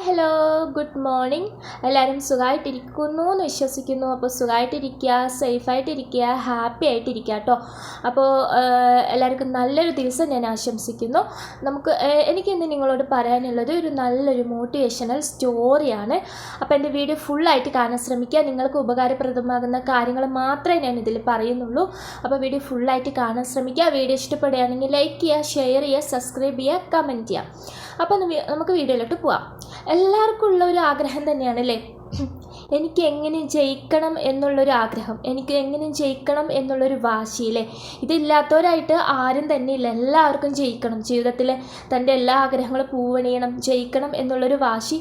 Hello good morning. എല്ലാവരും സുഖമായിട്ടിരിക്കുന്നു എന്ന് വിശ്വസിക്കുന്നു. അപ്പോൾ സുഖമായിട്ടിരിക്കുക, സേഫായിട്ടിരിക്കുക, ഹാപ്പി ആയിട്ടിരിക്കുക കേട്ടോ. അപ്പോൾ എല്ലാവർക്കും നല്ലൊരു ദിവസം ഞാൻ ആശംസിക്കുന്നു. എനിക്കിന്ന് നിങ്ങളോട് പറയാനുള്ളത് ഒരു നല്ലൊരു മോട്ടിവേഷണൽ സ്റ്റോറിയാണ്. അപ്പോൾ എൻ്റെ വീഡിയോ ഫുള്ളായിട്ട് കാണാൻ ശ്രമിക്കുക. നിങ്ങൾക്ക് ഉപകാരപ്രദമാകുന്ന കാര്യങ്ങൾ മാത്രമേ ഞാൻ ഇതിൽ പറയുന്നുള്ളൂ. അപ്പോൾ വീഡിയോ ഫുള്ളായിട്ട് കാണാൻ ശ്രമിക്കുക. വീഡിയോ ഇഷ്ടപ്പെടുകയാണെങ്കിൽ ലൈക്ക് ചെയ്യുക, ഷെയർ ചെയ്യുക, സബ്സ്ക്രൈബ് ചെയ്യുക, കമൻറ്റ് ചെയ്യുക. അപ്പോൾ നമുക്ക് വീഡിയോയിലോട്ട് പോവാം. എല്ലാവർക്കും ഉള്ള ഒരു ആഗ്രഹം തന്നെയാണല്ലേ, എനിക്ക് എങ്ങനെ ജയിക്കണം എന്നുള്ളൊരു ആഗ്രഹം, എനിക്ക് എങ്ങനെ ജയിക്കണം എന്നുള്ളൊരു വാശിയില്ലേ. ഇതില്ലാത്തവരായിട്ട് ആരും തന്നെ ഇല്ല. എല്ലാവർക്കും ജയിക്കണം, ജീവിതത്തിൽ തൻ്റെ എല്ലാ ആഗ്രഹങ്ങളും പൂവണിയണം, ജയിക്കണം എന്നുള്ളൊരു വാശി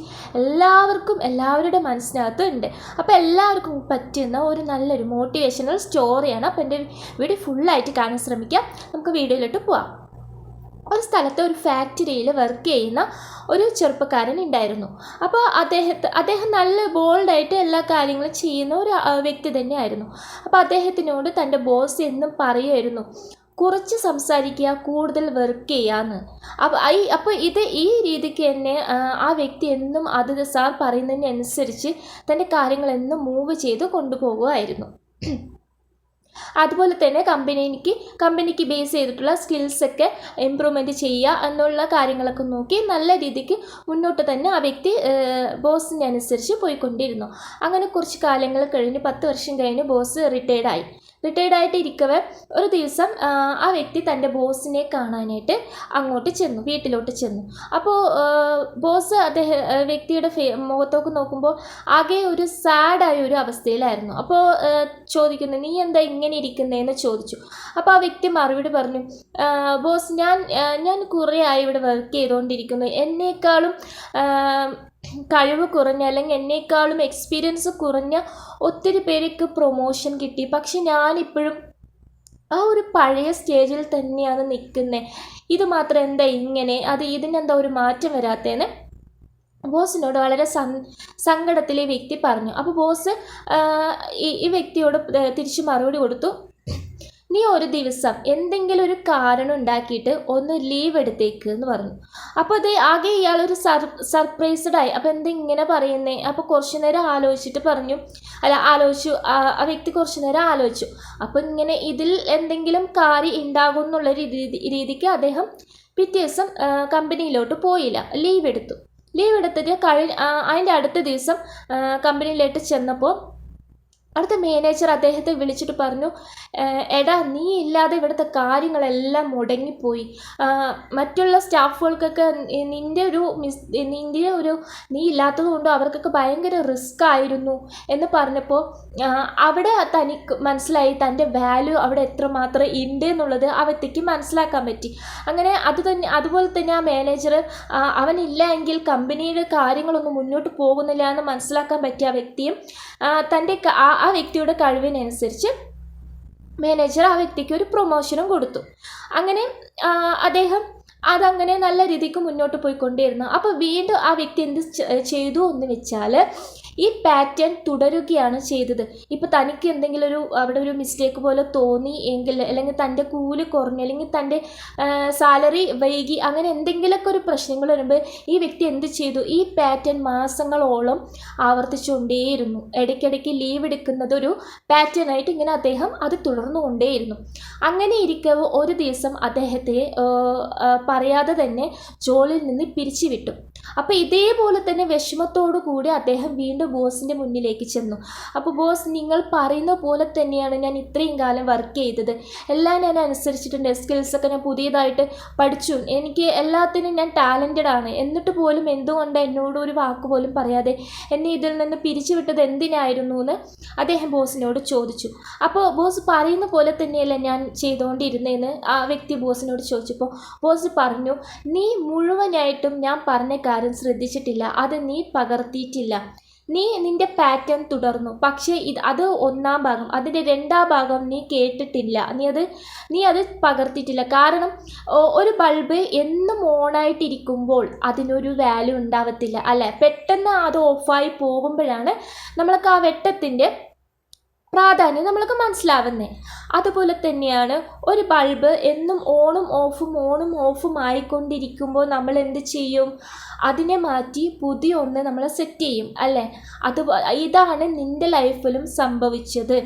എല്ലാവരുടെ മനസ്സിനകത്ത് ഉണ്ട്. അപ്പോൾ എല്ലാവർക്കും പറ്റുന്ന ഒരു നല്ലൊരു മോട്ടിവേഷണൽ സ്റ്റോറിയാണ്. അപ്പോൾ എൻ്റെ വീഡിയോ ഫുള്ളായിട്ട് കാണാൻ ശ്രമിക്കാം. നമുക്ക് വീഡിയോയിലോട്ട് പോവാം. ഒരു സ്ഥലത്ത് ഒരു ഫാക്ടറിയിൽ വർക്ക് ചെയ്യുന്ന ഒരു ചെറുപ്പക്കാരൻ ഉണ്ടായിരുന്നു. അപ്പോൾ അദ്ദേഹം നല്ല ബോൾഡായിട്ട് എല്ലാ കാര്യങ്ങളും ചെയ്യുന്ന ഒരു വ്യക്തി തന്നെയായിരുന്നു. അപ്പോൾ അദ്ദേഹത്തിനോട് തൻ്റെ ബോസ് എന്നും പറയുമായിരുന്നു, കുറച്ച് സംസാരിക്കുക, കൂടുതൽ വർക്ക് ചെയ്യാമെന്ന്. അപ്പോൾ ഈ രീതിക്ക് തന്നെ ആ വ്യക്തി എന്നും അത് സാർ പറയുന്നതിനനുസരിച്ച് തൻ്റെ കാര്യങ്ങളെന്നും മൂവ് ചെയ്ത് കൊണ്ടുപോകുമായിരുന്നു. അതുപോലെ തന്നെ കമ്പനിക്ക് ബേസ് ചെയ്തിട്ടുള്ള സ്കിൽസൊക്കെ ഇമ്പ്രൂവ്മെൻറ്റ് ചെയ്യുക എന്നുള്ള കാര്യങ്ങളൊക്കെ നോക്കി നല്ല രീതിക്ക് മുന്നോട്ട് തന്നെ ആ വ്യക്തി ബോസിൻ്റെ അനുസരിച്ച് പോയിക്കൊണ്ടിരുന്നു. അങ്ങനെ കുറച്ച് കാലങ്ങൾ കഴിഞ്ഞ് 10 വർഷം കഴിഞ്ഞ് ബോസ് റിട്ടയർഡായിട്ട് ഇരിക്കവേ ഒരു ദിവസം ആ വ്യക്തി തൻ്റെ ബോസിനെ കാണാനായിട്ട് വീട്ടിലോട്ട് ചെന്നു. അപ്പോൾ ബോസ് വ്യക്തിയുടെ മുഖത്തേക്ക് നോക്കുമ്പോൾ ആകെ ഒരു സാഡായ ഒരു അവസ്ഥയിലായിരുന്നു. അപ്പോൾ ചോദിക്കുന്നു, നീ എന്താ ഇങ്ങനെ ഇരിക്കുന്നതെന്ന് ചോദിച്ചു. അപ്പോൾ ആ വ്യക്തി മറുപടി പറഞ്ഞു, ബോസ് ഞാൻ കുറേ ആയി ഇവിടെ വർക്ക് ചെയ്തുകൊണ്ടിരിക്കുന്നു. എന്നേക്കാളും കഴിവ് കുറഞ്ഞ അല്ലെങ്കിൽ എന്നേക്കാളും എക്സ്പീരിയൻസ് കുറഞ്ഞ ഒത്തിരി പേർക്ക് പ്രൊമോഷൻ കിട്ടി. പക്ഷെ ഞാനിപ്പോഴും ആ ഒരു പഴയ സ്റ്റേജിൽ തന്നെയാണ് നിൽക്കുന്നത്. ഇത് മാത്രം എന്താ ഇങ്ങനെ, ഇതിനെന്താ ഒരു മാറ്റം വരാത്തതെന്ന് ബോസിനോട് വളരെ സങ്കടത്തിൽ ഈ വ്യക്തി പറഞ്ഞു. അപ്പോൾ ബോസ് ഈ വ്യക്തിയോട് തിരിച്ച് മറുപടി കൊടുത്തു, നീ ഒരു ദിവസം എന്തെങ്കിലും ഒരു കാരണം ഉണ്ടാക്കിയിട്ട് ഒന്ന് ലീവ് എടുത്തേക്ക് എന്ന് പറഞ്ഞു. അപ്പോൾ ആകെ ഇയാളൊരു സർപ്രൈസ്ഡായി. അപ്പോൾ ഇങ്ങനെ പറയുന്നേ? അപ്പോൾ കുറച്ചു നേരം ആലോചിച്ചു. ആ വ്യക്തി കുറച്ചു നേരം ആലോചിച്ചു. അപ്പോൾ ഇങ്ങനെ ഇതിൽ എന്തെങ്കിലും കാര്യം ഉണ്ടാകും എന്നുള്ള രീതിക്ക് അദ്ദേഹം പിറ്റേ ദിവസം കമ്പനിയിലോട്ട് പോയില്ല, ലീവ് എടുത്തിട്ട് അതിൻ്റെ അടുത്ത ദിവസം കമ്പനിയിലോട്ട് ചെന്നപ്പോൾ അടുത്ത മാനേജർ അദ്ദേഹത്തെ വിളിച്ചിട്ട് പറഞ്ഞു, എടാ നീ ഇല്ലാതെ ഇവിടുത്തെ കാര്യങ്ങളെല്ലാം മുടങ്ങിപ്പോയി. മറ്റുള്ള സ്റ്റാഫുകൾക്കൊക്കെ നീ ഇല്ലാത്തത് കൊണ്ട് അവർക്കൊക്കെ ഭയങ്കര റിസ്ക് ആയിരുന്നു എന്ന് പറഞ്ഞപ്പോൾ അവിടെ തനിക്ക് മനസ്സിലായി തൻ്റെ വാല്യൂ അവിടെ എത്രമാത്രം ഉണ്ട് എന്നുള്ളത് ആ വ്യക്തിക്ക് മനസ്സിലാക്കാൻ പറ്റി. അങ്ങനെ അതുപോലെ തന്നെ ആ മാനേജർ അവനില്ല എങ്കിൽ കമ്പനിയുടെ കാര്യങ്ങളൊന്നും മുന്നോട്ട് പോകുന്നില്ല എന്ന് മനസ്സിലാക്കാൻ പറ്റിയ ആ വ്യക്തിയും ആ വ്യക്തിയുടെ കഴിവിനനുസരിച്ച് മാനേജർ ആ വ്യക്തിക്ക് ഒരു പ്രൊമോഷനും കൊടുത്തു. അങ്ങനെ അദ്ദേഹം അതങ്ങനെ നല്ല രീതിക്ക് മുന്നോട്ട് പോയിക്കൊണ്ടിരുന്നു. അപ്പോൾ വീണ്ടും ആ വ്യക്തി എന്ത് ചെയ്തു എന്ന് വെച്ചാൽ ഈ പാറ്റേൺ തുടരുകയാണ് ചെയ്തത്. ഇപ്പോൾ തനിക്ക് എന്തെങ്കിലും അവിടെ ഒരു മിസ്റ്റേക്ക് പോലെ തോന്നി എങ്കിൽ, അല്ലെങ്കിൽ തൻ്റെ കൂലി കുറഞ്ഞു, അല്ലെങ്കിൽ തൻ്റെ സാലറി വൈകി, അങ്ങനെ എന്തെങ്കിലുമൊക്കെ ഒരു പ്രശ്നങ്ങൾ വരുമ്പോൾ ഈ വ്യക്തി എന്ത് ചെയ്തു, ഈ പാറ്റേൺ മാസങ്ങളോളം ആവർത്തിച്ചുകൊണ്ടേയിരുന്നു. ഇടയ്ക്കിടയ്ക്ക് ലീവ് എടുക്കുന്നത് ഒരു പാറ്റേൺ ആയിട്ട് ഇങ്ങനെ അദ്ദേഹം അത് തുടർന്നുകൊണ്ടേയിരുന്നു. അങ്ങനെ ഇരിക്കവേ ഒരു ദിവസം അദ്ദേഹത്തെ പറയാതെ തന്നെ ജോലിയിൽ നിന്ന് പിരിച്ചുവിട്ടു. അപ്പോൾ ഇതേപോലെ തന്നെ വിഷമത്തോടു കൂടി അദ്ദേഹം വീണ്ടും ബോസിൻ്റെ മുന്നിലേക്ക് ചെന്നു. അപ്പോൾ ബോസ്, നിങ്ങൾ പറയുന്ന പോലെ തന്നെയാണ് ഞാൻ ഇത്രയും കാലം വർക്ക് ചെയ്തത്. എല്ലാം ഞാൻ അനുസരിച്ചിട്ടുണ്ട്, സ്കിൽസൊക്കെ ഞാൻ പുതിയതായിട്ട് പഠിച്ചു, എനിക്ക് എല്ലാത്തിനും ഞാൻ ടാലൻറ്റഡ് ആണ്. എന്നിട്ട് പോലും എന്തുകൊണ്ട് എന്നോട് ഒരു വാക്ക് പോലും പറയാതെ എന്നെ ഇതിൽ നിന്ന് പിരിച്ചുവിട്ടത് എന്തിനായിരുന്നു എന്ന് അദ്ദേഹം ബോസിനോട് ചോദിച്ചു. അപ്പോൾ ബോസ് പറയുന്ന പോലെ തന്നെയല്ല ഞാൻ ചെയ്തുകൊണ്ടിരുന്നതെന്ന് ആ വ്യക്തി ബോസിനോട് ചോദിച്ചപ്പോൾ ബോസ് പറഞ്ഞു, നീ മുഴുവനായിട്ടും ഞാൻ പറഞ്ഞ കാര്യം ശ്രദ്ധിച്ചിട്ടില്ല, അത് നീ പകർത്തിയിട്ടില്ല. നിന്റെ പാറ്റേൺ തുടർന്നു, പക്ഷേ അത് ഒന്നാം ഭാഗം, അതിൻ്റെ 2ാം ഭാഗം നീ കേട്ടിട്ടില്ല, നീ അത് പകർത്തിയിട്ടില്ല. കാരണം ഒരു ബൾബ് എന്നും ഓണായിട്ടിരിക്കുമ്പോൾ അതിനൊരു വാല്യൂ ഉണ്ടാവത്തില്ല അല്ലേ. പെട്ടെന്ന് അത് ഓഫായി പോകുമ്പോഴാണ് നമ്മൾക്ക് ആ വെട്ടത്തിൻ്റെ പ്രാധാന്യം നമ്മൾക്ക് മനസ്സിലാവുന്നത്. അതുപോലെ തന്നെയാണ് ഒരു ബൾബ് എന്നും ഓണും ഓഫും ആയിക്കൊണ്ടിരിക്കുമ്പോൾ നമ്മൾ എന്ത് ചെയ്യും? അതിനെ മാറ്റി പുതിയ ഒന്ന് നമ്മൾ സെറ്റ് ചെയ്യും അല്ലേ? ഇതാണ് നിൻ്റെ ലൈഫിലും സംഭവിച്ചത്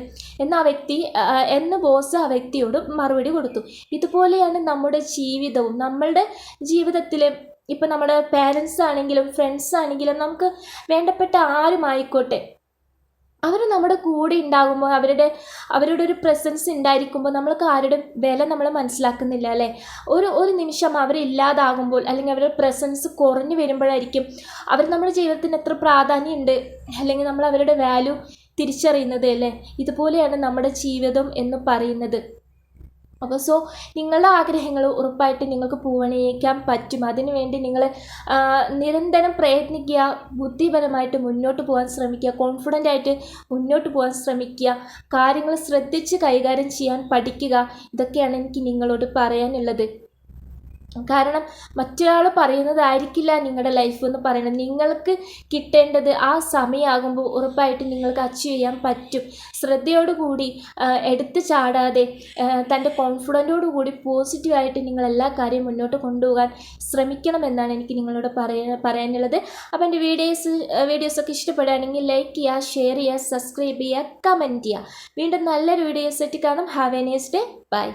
എന്ന് ബോസ് ആ വ്യക്തിയോട് മറുപടി കൊടുത്തു. ഇതുപോലെയാണ് നമ്മുടെ ജീവിതവും. നമ്മളുടെ ജീവിതത്തിൽ ഇപ്പം നമ്മുടെ പേരൻസ് ആണെങ്കിലും ഫ്രണ്ട്സ് ആണെങ്കിലും നമുക്ക് വേണ്ടപ്പെട്ട ആരുമായിക്കോട്ടെ, അവർ നമ്മുടെ കൂടെ ഉണ്ടാകുമ്പോൾ അവരുടെ ഒരു പ്രസൻസ് ഉണ്ടായിരിക്കുമ്പോൾ നമ്മൾക്ക് ആരുടെ വില നമ്മൾ മനസ്സിലാക്കുന്നില്ല അല്ലേ? ഒരു നിമിഷം അവരില്ലാതാകുമ്പോൾ അല്ലെങ്കിൽ അവരുടെ പ്രസൻസ് കുറഞ്ഞു വരുമ്പോഴായിരിക്കും അവർ നമ്മുടെ ജീവിതത്തിന് എത്ര പ്രാധാന്യമുണ്ട് അല്ലെങ്കിൽ നമ്മൾ അവരുടെ വാല്യൂ തിരിച്ചറിയുന്നത് അല്ലേ? ഇതുപോലെയാണ് നമ്മുടെ ജീവിതം എന്ന് പറയുന്നത്. അപ്പോൾ നിങ്ങളുടെ ആഗ്രഹങ്ങൾ ഉറപ്പായിട്ട് നിങ്ങൾക്ക് പൂവണിയിക്കാൻ പറ്റും. അതിനുവേണ്ടി നിങ്ങൾ നിരന്തരം പ്രയത്നിക്കുക, ബുദ്ധിപരമായിട്ട് മുന്നോട്ട് പോകാൻ ശ്രമിക്കുക, കോൺഫിഡൻ്റ് ആയിട്ട് മുന്നോട്ട് പോകാൻ ശ്രമിക്കുക, കാര്യങ്ങൾ ശ്രദ്ധിച്ച് കൈകാര്യം ചെയ്യാൻ പഠിക്കുക. ഇതൊക്കെയാണ് എനിക്ക് നിങ്ങളോട് പറയാനുള്ളത്. കാരണം മറ്റൊരാൾ പറയുന്നതായിരിക്കില്ല നിങ്ങളുടെ ലൈഫ് എന്ന് പറയുന്നത്. നിങ്ങൾക്ക് കിട്ടേണ്ടത് ആ സമയമാകുമ്പോൾ ഉറപ്പായിട്ട് നിങ്ങൾക്ക് അച്ചീവ് ചെയ്യാൻ പറ്റും. ശ്രദ്ധയോടുകൂടി എടുത്തു ചാടാതെ തൻ്റെ കോൺഫിഡൻറ്റോടുകൂടി പോസിറ്റീവായിട്ട് നിങ്ങൾ എല്ലാ കാര്യവും മുന്നോട്ട് കൊണ്ടുപോകാൻ ശ്രമിക്കണമെന്നാണ് എനിക്ക് നിങ്ങളോട് പറയാനുള്ളത്. അപ്പോൾ എൻ്റെ വീഡിയോസൊക്കെ ഇഷ്ടപ്പെടുകയാണെങ്കിൽ ലൈക്ക് ചെയ്യുക, ഷെയർ ചെയ്യുക, സബ്സ്ക്രൈബ് ചെയ്യുക, കമൻറ്റ് ചെയ്യുക. വീണ്ടും നല്ലൊരു വീഡിയോസ് ആയിട്ട് കാണാം. Have a nice day. By.